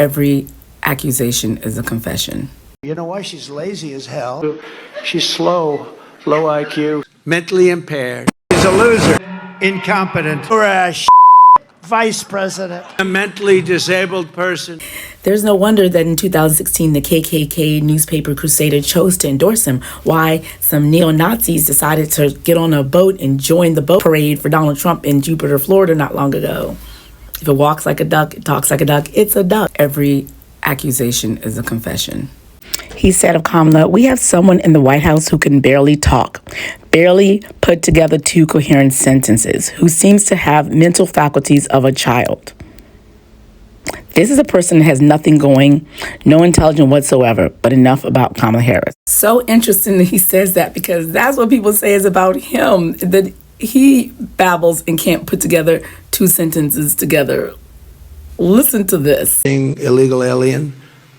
Every accusation is a confession. You know why? She's lazy as hell. She's slow, low IQ, mentally impaired. She's a loser, incompetent, or a vice president, a mentally disabled person. There's no wonder that in 2016, the KKK newspaper Crusader chose to endorse him. Why some neo-Nazis decided to get on a boat and join the boat parade for Donald Trump in Jupiter, Florida not long ago. If it walks like a duck, it talks like a duck, it's a duck. Every accusation is a confession. He said of Kamala, "We have someone in the White House who can barely talk, barely put together two coherent sentences, who seems to have mental faculties of a child." This is a person that has nothing going, no intelligence whatsoever, but enough about Kamala Harris. So interesting that he says that, because that's what people say is about him, that he babbles and can't put together two sentences together. Listen to this. Illegal alien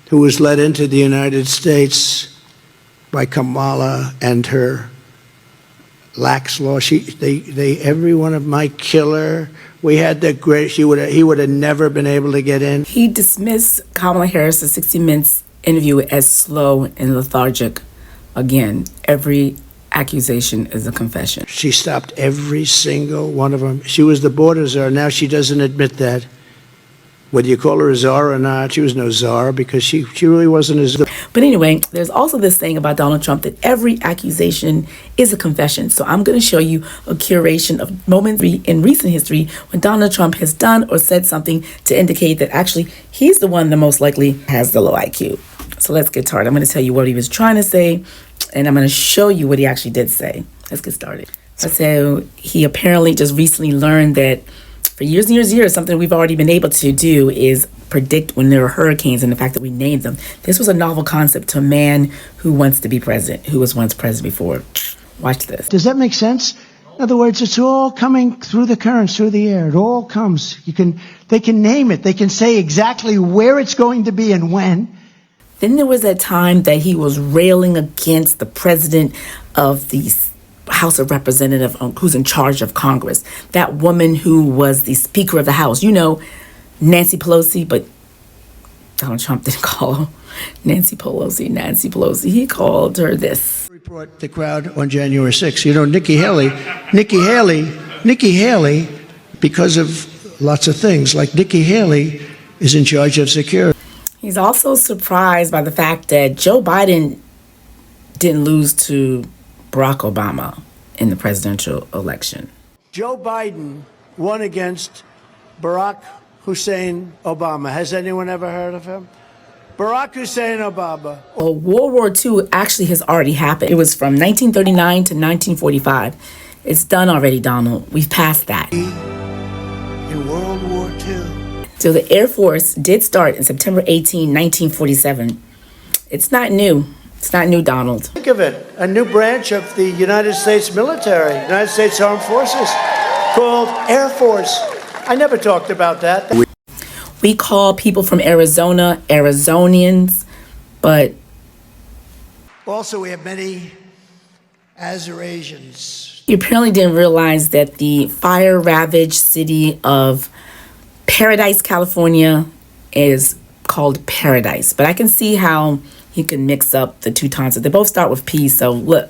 who was led into the United States by Kamala and her lax law. Every one of my killer. We had the great. He would have never been able to get in. He dismissed Kamala Harris' 60 Minutes interview as slow and lethargic. Again, every accusation is a confession. She stopped every single one of them. She was the border czar. Now she doesn't admit that. Whether you call her a czar or not, she was no czar because she really wasn't a czar. But anyway, there's also this thing about Donald Trump that every accusation is a confession. So I'm going to show you a curation of moments in recent history when Donald Trump has done or said something to indicate that actually he's the one that most likely has the low IQ. So let's get started. I'm going to tell you what he was trying to say, and I'm going to show you what he actually did say. Let's get started. So he apparently just recently learned that for years and years, something we've already been able to do is predict when there are hurricanes, and the fact that we named them. This was a novel concept to a man who wants to be president, who was once president before. Watch this. Does that make sense? In other words, it's all coming through the currents, through the air. It all comes. They can name it. They can say exactly where it's going to be and when. Then there was that time that he was railing against the president of the House of Representatives, who's in charge of Congress. That woman who was the Speaker of the House. You know, Nancy Pelosi, but Donald Trump didn't call her Nancy Pelosi. He called her this. Report the crowd on January 6th. You know, Nikki Haley, because of lots of things, like Nikki Haley is in charge of security. He's also surprised by the fact that Joe Biden didn't lose to Barack Obama in the presidential election. Joe Biden won against Barack Hussein Obama. Has anyone ever heard of him? Barack Hussein Obama. Well, World War II actually has already happened. It was from 1939 to 1945. It's done already, Donald. We've passed that. In World War II. So the Air Force did start in September 18, 1947. It's not new. It's not new, Donald. Think of it, a new branch of the United States military, United States Armed Forces, called Air Force. I never talked about that. We call people from Arizona Arizonians, but also we have many Azerasians. You apparently didn't realize that the fire-ravaged city of Paradise, California is called Paradise. But I can see how you can mix up the two tonsils. They both start with P, so look.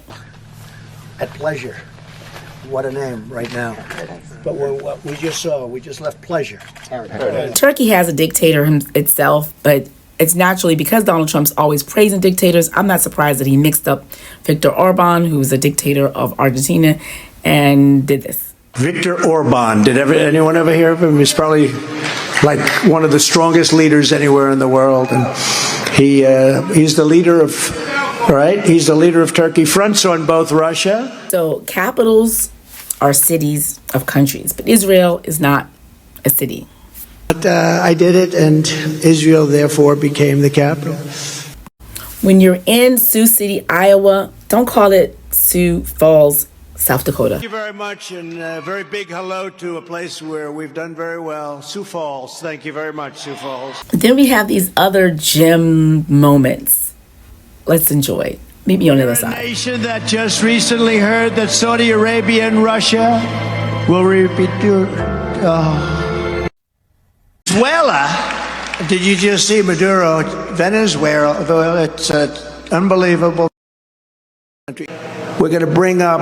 At pleasure. What a name right now. But what we just saw, we just left pleasure. Turkey has a dictator itself, but it's naturally because Donald Trump's always praising dictators. I'm not surprised that he mixed up Viktor Orban, who's a dictator of Argentina, and did this. Viktor Orban. Did anyone ever hear of him? He's probably like one of the strongest leaders anywhere in the world, and he's the leader of, right? He's the leader of Turkey. Fronts on both Russia. So capitals are cities of countries, but Israel is not a city. But I did it, and Israel therefore became the capital. When you're in Sioux City, Iowa, don't call it Sioux Falls, South Dakota. Thank you very much, and a very big hello to a place where we've done very well, Sioux Falls. Thank you very much, Sioux Falls. Then we have these other gem moments. Let's enjoy. Meet me on the other side. A nation that just recently heard that Saudi Arabia and Russia will repeat Venezuela Did you just see Maduro, Venezuela? It's unbelievable. We're going to bring up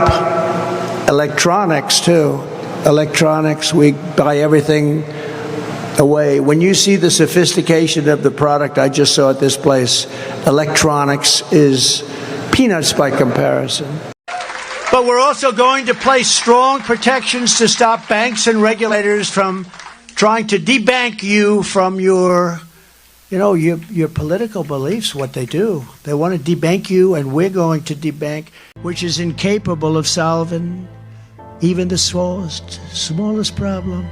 electronics, too. Electronics, we buy everything away. When you see the sophistication of the product I just saw at this place, electronics is peanuts by comparison. But we're also going to place strong protections to stop banks and regulators from trying to debank you from your political beliefs, what they do. They want to debank you, and we're going to debank, which is incapable of solving even the smallest problem.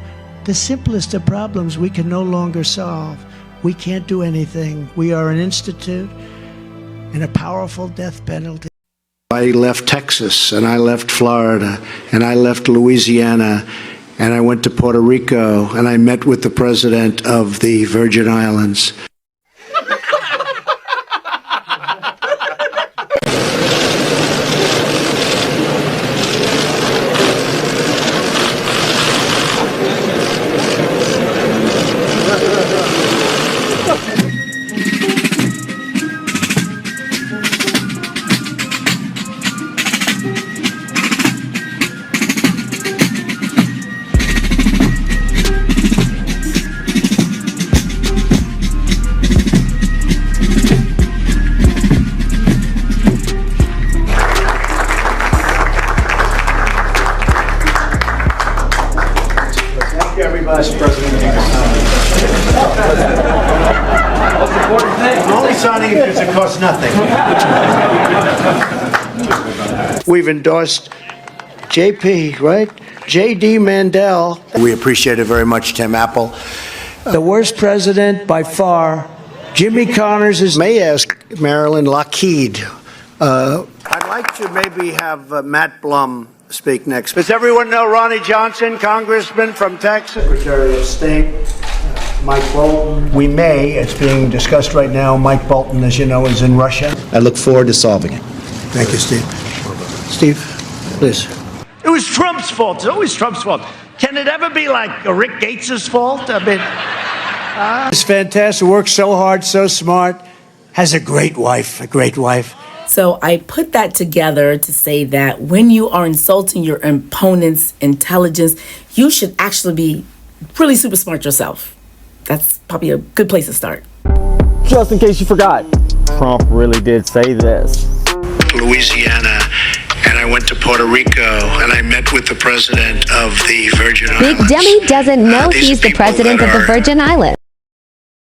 The simplest of problems we can no longer solve. We can't do anything. We are an institute and a powerful death penalty. I left Texas, and I left Florida, and I left Louisiana, and I went to Puerto Rico, and I met with the president of the Virgin Islands. Vice President Kamala Harris. I'm only signing it because it costs nothing. We've endorsed JP, right? J.D. Mandel. We appreciate it very much, Tim Apple. The worst president by far, Jimmy Connors is. May ask Marilyn Lockheed. I'd like to maybe have Matt Blum speak next. Does everyone know Ronnie Johnson, congressman from Texas? Secretary of State, Mike Bolton. We may, it's being discussed right now, Mike Bolton, as you know, is in Russia. I look forward to solving it. Thank you, Steve. Steve, please. It was Trump's fault. It's always Trump's fault. Can it ever be like Rick Gates's fault? I mean, It's fantastic, works so hard, so smart, has a great wife, So I put that together to say that when you are insulting your opponent's intelligence, you should actually be really super smart yourself. That's probably a good place to start. Just in case you forgot, Trump really did say this. Louisiana, and I went to Puerto Rico, and I met with the president of the Virgin Islands. Big Demi doesn't know he's the president of the Virgin Islands.